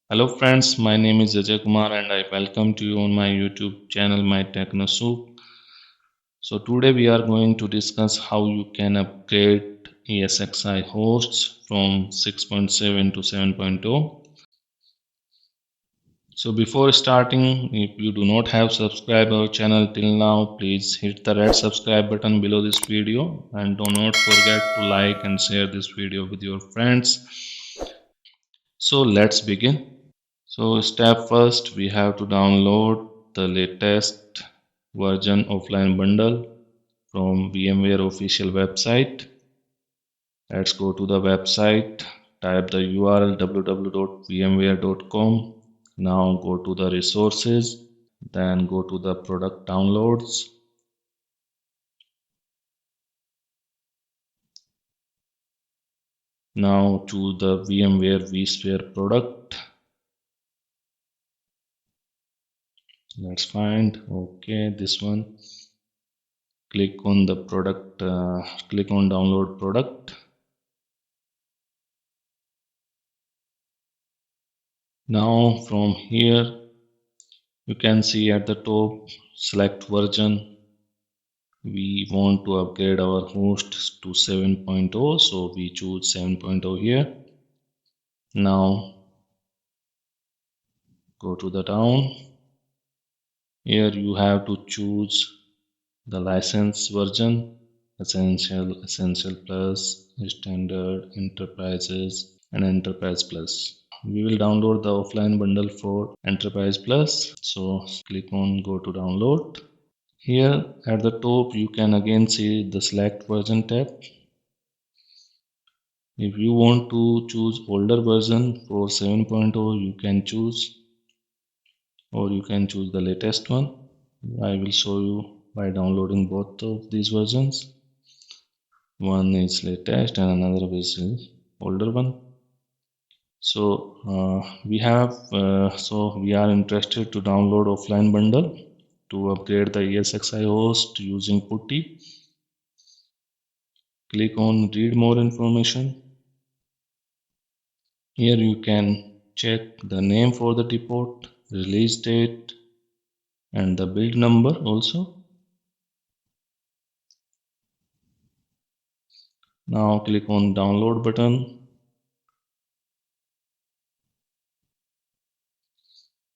Hello friends, my name is Ajay Kumar and I welcome to you on my YouTube channel My Techno Soup. So today we are going to discuss how you can upgrade ESXi hosts from 6.7 to 7.0. So before starting, if you do not have subscribed our channel till now, please hit the red subscribe button below this video and do not forget to like and share this video with your friends. So let's begin. So step first, we have to download the latest version offline bundle from VMware official website. Let's go to the website, type the URL www.vmware.com. Now go to the resources, then go to the product downloads. Now choose the VMware vSphere product. Let's find, okay, this one. Click on the product, click on download product. Now from here you can see at the top select version. We want to upgrade our host to 7.0, so we choose 7.0 here. Now go to the down. Here you have to choose the license version: essential plus, standard, enterprises and enterprise plus. We will download the offline bundle for enterprise plus, so click on go to download. Here at the top you can again see the select version tab. If you want to choose older version for 7.0 you can choose, or you can choose the latest one. I will show you by downloading both of these versions. One is latest and another is older one. So we are interested to download offline bundle to upgrade the ESXi host using PuTTY. Click on read more information. Here you can check the name for the depot, release date and the build number also. Now click on download button.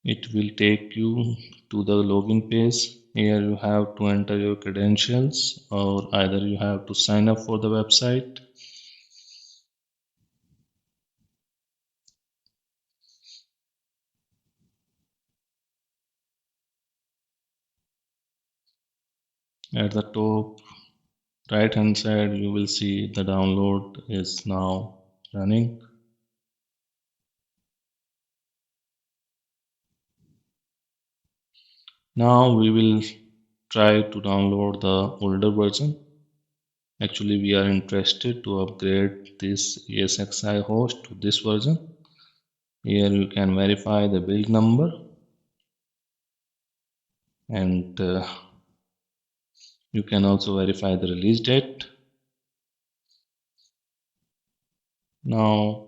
It will take you to the login page. Here you have to enter your credentials, or either you have to sign up for the website. At the top right hand side you will see the download is now running. Now we will try to download the older version. Actually we are interested to upgrade this ESXi host to this version. Here you can verify the build number and you can also verify the release date. Now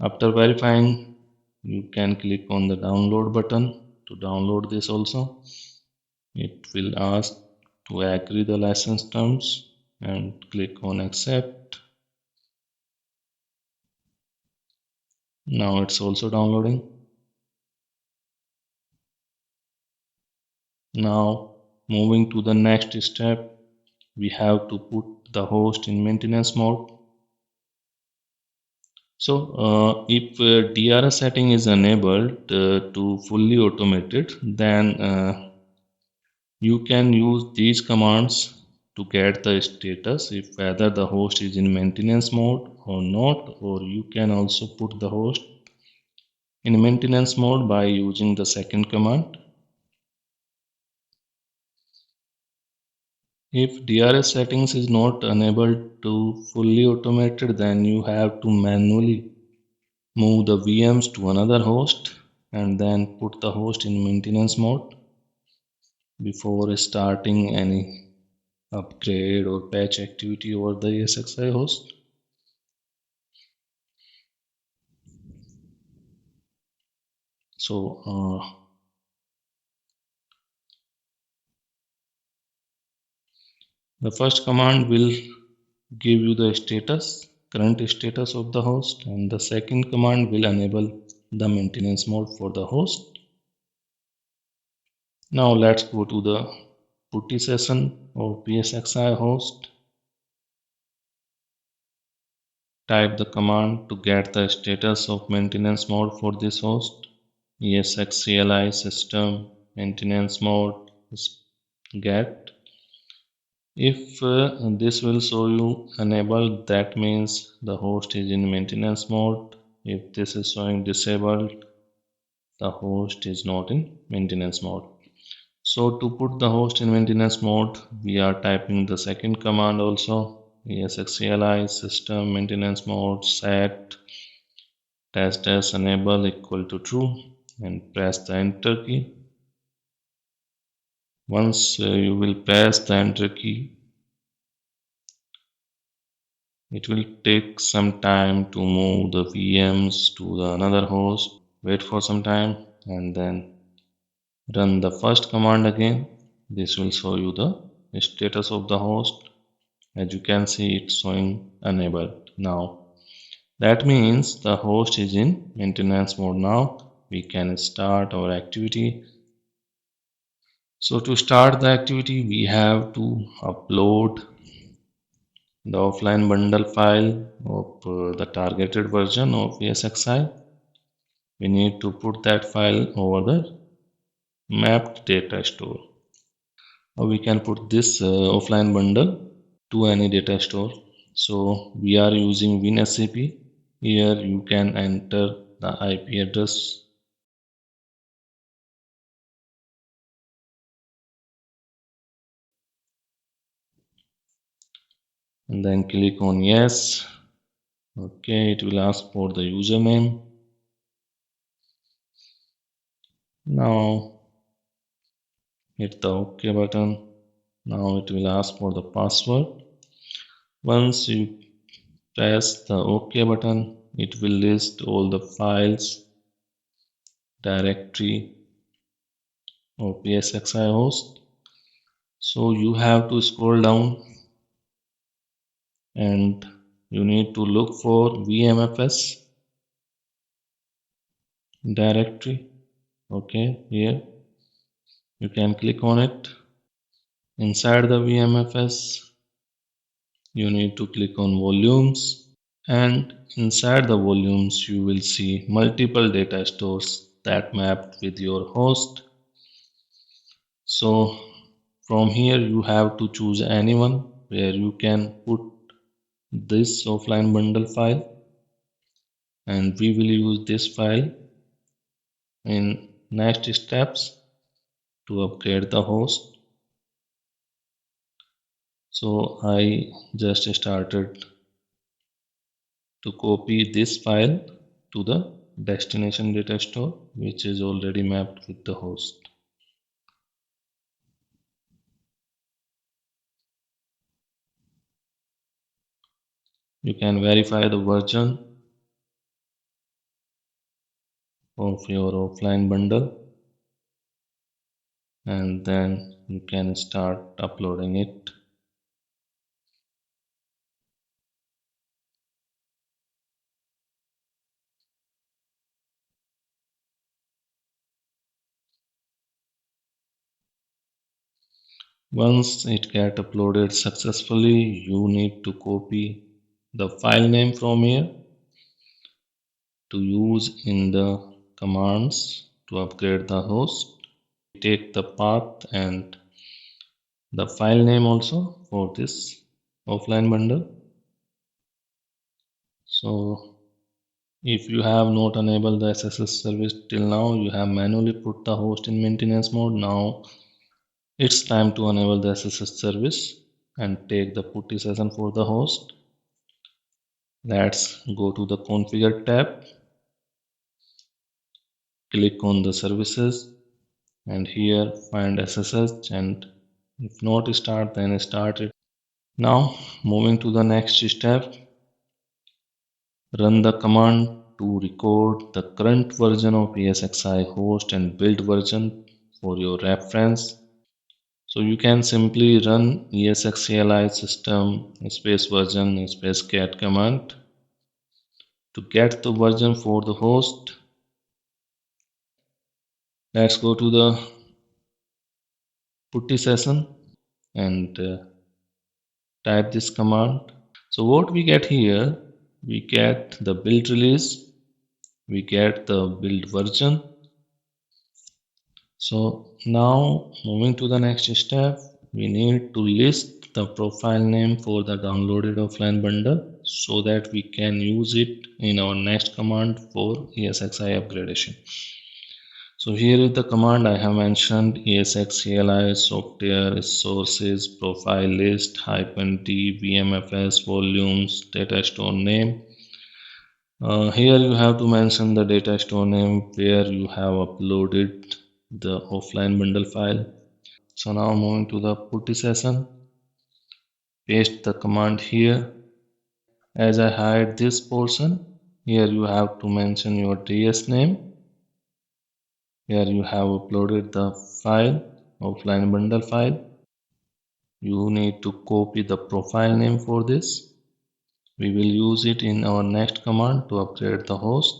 after verifying you can click on the download button to download this also. It will ask to agree the license terms and click on accept. Now it's also downloading. Now moving to the next step, we have to put the host in maintenance mode. So if DRS setting is enabled to fully automated, then you can use these commands to get the status if whether the host is in maintenance mode or not, or you can also put the host in maintenance mode by using the second command. If DRS settings is not enabled to fully automated, then you have to manually move the VMs to another host and then put the host in maintenance mode before starting any upgrade or patch activity over the ESXi host. So the first command will give you the current status of the host, and the second command will enable the maintenance mode for the host. Now let's go to the putty session of ESXi host. Type the command to get the status of maintenance mode for this host. ESXCLI system maintenance mode get. If this will show you enabled, that means the host is in maintenance mode. If this is showing disabled, the host is not in maintenance mode. So to put the host in maintenance mode, we are typing the second command also, ESXCLI system maintenance mode set test as enable equal to true, and press the enter key. Once you will press the enter key, it will take some time to move the VMs to the another host. Wait for some time and then run the first command again. This will show you the status of the host. As you can see, it's showing enabled now. That means the host is in maintenance mode now. We can start our activity. So to start the activity, we have to upload the offline bundle file of the targeted version of ESXi. We need to put that file over the mapped data store. Or we can put this offline bundle to any data store. So we are using WinSCP. Here you can enter the IP address and then click on yes. Okay, it will ask for the username. Now hit the OK button. Now it will ask for the password. Once you press the OK button, it will list all the files, directory of ESXi host. So you have to scroll down and you need to look for VMFS directory. Okay, here you can click on it. Inside the VMFS, you need to click on volumes, and inside the volumes you will see multiple data stores that mapped with your host. So from here you have to choose anyone where you can put this offline bundle file, and we will use this file in next steps to upgrade the host. So I just started to copy this file to the destination data store, which is already mapped with the host. You can verify the version of your offline bundle and then you can start uploading it. Once it get uploaded successfully, you need to copy the file name from here to use in the commands to upgrade the host. Take the path and the file name also for this offline bundle. So if you have not enabled the SSH service till now, you have manually put the host in maintenance mode. Now it's time to enable the SSH service and take the putty session for the host. Let's go to the configure tab, click on the services, and here find SSH, and if not start, then start it. Now moving to the next step, run the command to record the current version of ESXi host and build version for your reference. So you can simply run ESXCLI system space version space cat command to get the version for the host. Let's go to the putty session and type this command. So what we get here, we get the build release, we get the build version. So now moving to the next step, we need to list the profile name for the downloaded offline bundle so that we can use it in our next command for ESXi upgradation. So here is the command I have mentioned: ESXCLI software sources profile list -d VMFS volumes data store name. Here you have to mention the data store name where you have uploaded the offline bundle file. So now moving to the putty session, paste the command here. As I hide this portion, here you have to mention your DS name where you have uploaded the file, offline bundle file. You need to copy the profile name for this. We will use it in our next command to upgrade the host.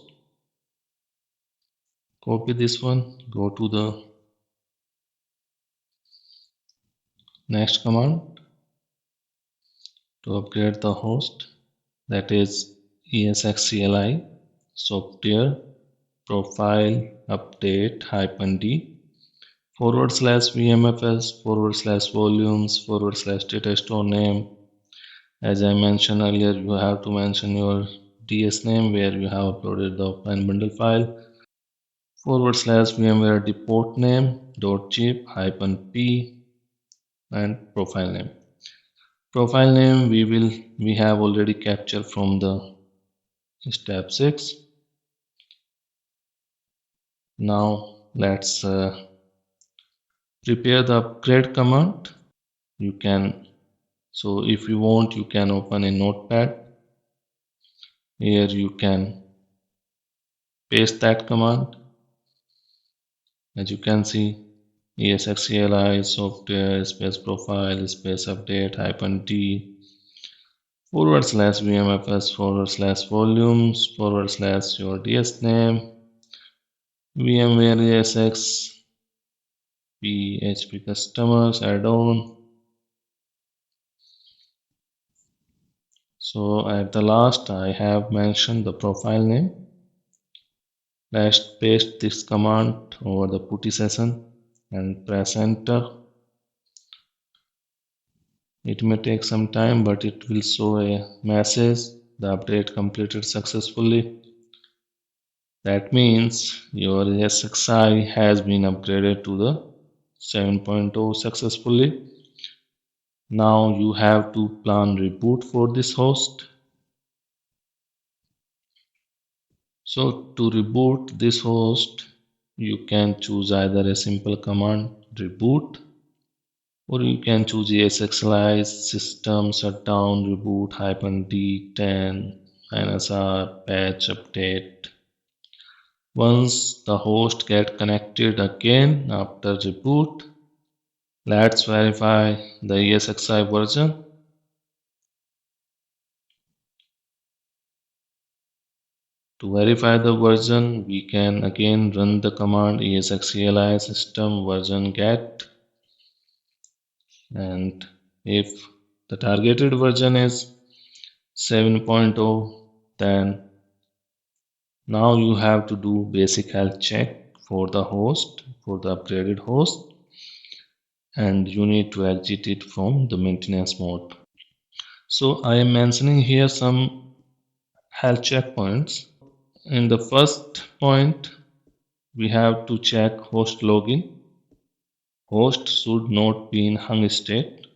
Copy this one, go to the next command to upgrade the host, that is ESXCLI software profile update -d /VMFS /volumes /data store name. As I mentioned earlier, you have to mention your DS name where you have uploaded the offline bundle file /VMware depot name .zip -p and profile name. Profile name we have already captured from the step 6. Now let's prepare the upgrade command. You can, so if you want, you can open a notepad. Here you can paste that command. As you can see, ESXCLI software space profile space update -d /VMFS /volumes / your DS name VMware ESX PHP customers add-on. So at the last I have mentioned the profile name. Let's paste this command over the putty session and press enter. It may take some time, but it will show a message: the update completed successfully. That means your ESXi has been upgraded to the 7.0 successfully. Now you have to plan reboot for this host. So to reboot this host, you can choose either a simple command reboot, or you can choose ESXi system shutdown reboot -d10 -r patch update. Once the host get connected again after reboot, let's verify the ESXi version. To verify the version, we can again run the command ESXCLI system version get, and if the targeted version is 7.0, then now you have to do basic health check for the host, for the upgraded host, and you need to exit it from the maintenance mode. So I am mentioning here some health checkpoints. In the first point, we have to check host login. Host should not be in hung state.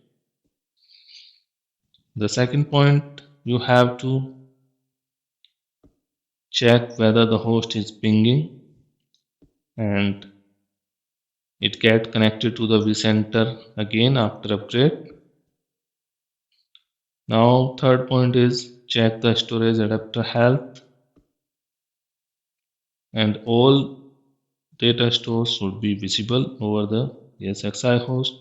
The second point, you have to check whether the host is pinging and it get connected to the vCenter again after upgrade. Now third point is check the storage adapter health. and all data stores should be visible over the ESXi host.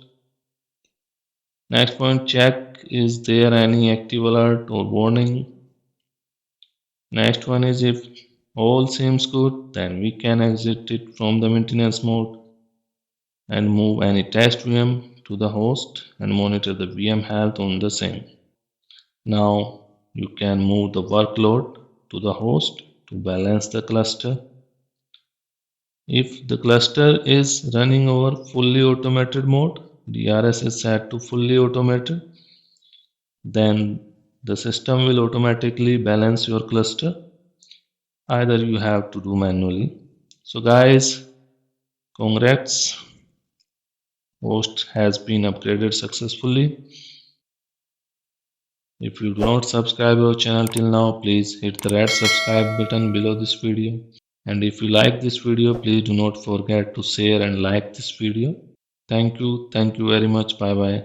Next point, check is there any active alert or warning. Next one is if all seems good, then we can exit it from the maintenance mode and move any test VM to the host and monitor the VM health on the same. Now you can move the workload to the host to balance the cluster. If the cluster is running over fully automated mode, DRS is set to fully automated, then the system will automatically balance your cluster. Either you have to do manually. So guys, congrats, host has been upgraded successfully. If you do not subscribe our channel till now, please hit the red subscribe button below this video. And if you like this video, please do not forget to share and like this video. Thank you very much. Bye bye.